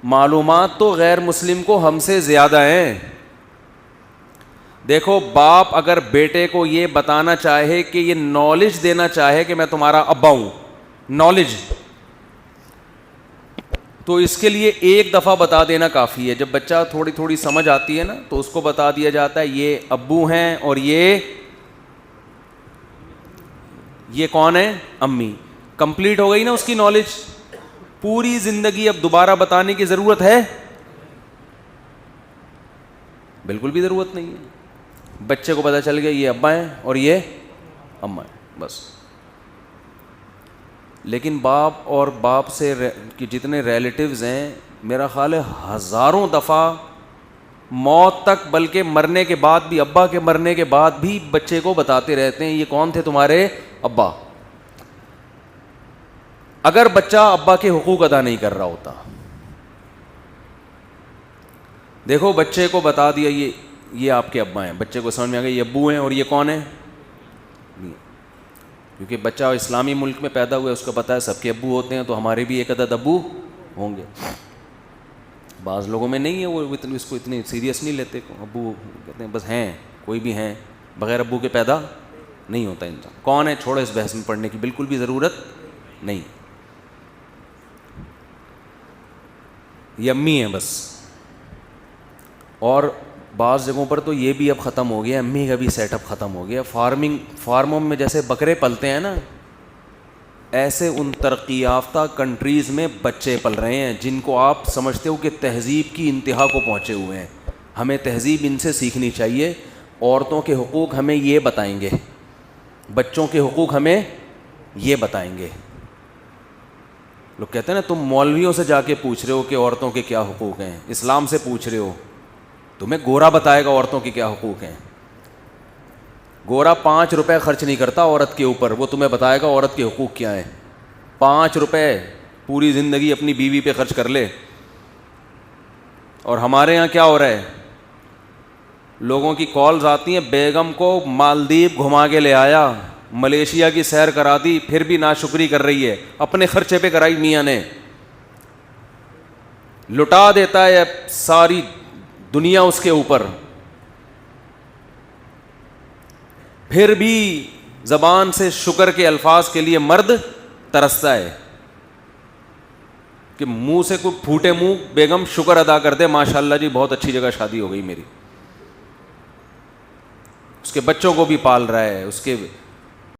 معلومات تو غیر مسلم کو ہم سے زیادہ ہیں. دیکھو باپ اگر بیٹے کو یہ بتانا چاہے کہ یہ نالج دینا چاہے کہ میں تمہارا ابا ہوں, نالج, تو اس کے لیے ایک دفعہ بتا دینا کافی ہے. جب بچہ تھوڑی تھوڑی سمجھ آتی ہے نا تو اس کو بتا دیا جاتا ہے یہ ابو ہیں اور یہ کون ہے, امی. کمپلیٹ ہو گئی نا اس کی نالج. پوری زندگی اب دوبارہ بتانے کی ضرورت ہے؟ بالکل بھی ضرورت نہیں ہے. بچے کو پتہ چل گیا یہ ابا ہیں اور یہ اماں ہیں, بس. لیکن باپ اور باپ سے کی جتنے ریلیٹیوز ہیں, میرا خیال ہے ہزاروں دفعہ موت تک, بلکہ مرنے کے بعد بھی, ابا کے مرنے کے بعد بھی بچے کو بتاتے رہتے ہیں یہ کون تھے تمہارے ابا, اگر بچہ ابا کے حقوق ادا نہیں کر رہا ہوتا. دیکھو بچے کو بتا دیا یہ آپ کے ابا ہیں, بچے کو سمجھ میں آ گیا یہ ابو ہیں اور یہ کون ہیں, کیونکہ بچہ اسلامی ملک میں پیدا ہوا ہے, اس کو پتہ ہے سب کے ابو ہوتے ہیں, تو ہمارے بھی ایک عدد ابو ہوں گے. بعض لوگوں میں نہیں ہے, وہ اس کو اتنی سیریس نہیں لیتے, ابو کہتے ہیں بس ہیں, کوئی بھی ہیں, بغیر ابو کے پیدا نہیں ہوتا انسان. کون ہے چھوڑو, اس بحث میں پڑھنے کی بالکل بھی ضرورت نہیں. یہ امی ہیں بس. اور بعض جگہوں پر تو یہ بھی اب ختم ہو گیا, امی کا بھی سیٹ اپ ختم ہو گیا. فارموں میں جیسے بکرے پلتے ہیں نا, ایسے ان ترقی یافتہ کنٹریز میں بچے پل رہے ہیں جن کو آپ سمجھتے ہو کہ تہذیب کی انتہا کو پہنچے ہوئے ہیں. ہمیں تہذیب ان سے سیکھنی چاہیے. عورتوں کے حقوق ہمیں یہ بتائیں گے, بچوں کے حقوق ہمیں یہ بتائیں گے. لوگ کہتے ہیں نا تم مولویوں سے جا کے پوچھ رہے ہو کہ عورتوں کے کیا حقوق ہیں, اسلام سے پوچھ رہے ہو, تمہیں گورا بتائے گا عورتوں کے کیا حقوق ہیں. گورا 5 روپے خرچ نہیں کرتا عورت کے اوپر, وہ تمہیں بتائے گا عورت کے حقوق کیا ہیں. 5 روپے پوری زندگی اپنی بیوی پہ خرچ کر لے. اور ہمارے یہاں کیا ہو رہا ہے, لوگوں کی کالز آتی ہیں, بیگم کو مالدیپ گھما کے لے آیا, ملیشیا کی سیر کرا دی, پھر بھی ناشکری کر رہی ہے, اپنے خرچے پہ کرائی میاں نے. لٹا دیتا ہے ساری دنیا اس کے اوپر, پھر بھی زبان سے شکر کے الفاظ کے لیے مرد ترستا ہے کہ منہ سے کوئی پھوٹے منہ بیگم شکر ادا کر دے, ماشاءاللہ جی بہت اچھی جگہ شادی ہو گئی میری. اس کے بچوں کو بھی پال رہا ہے, اس کے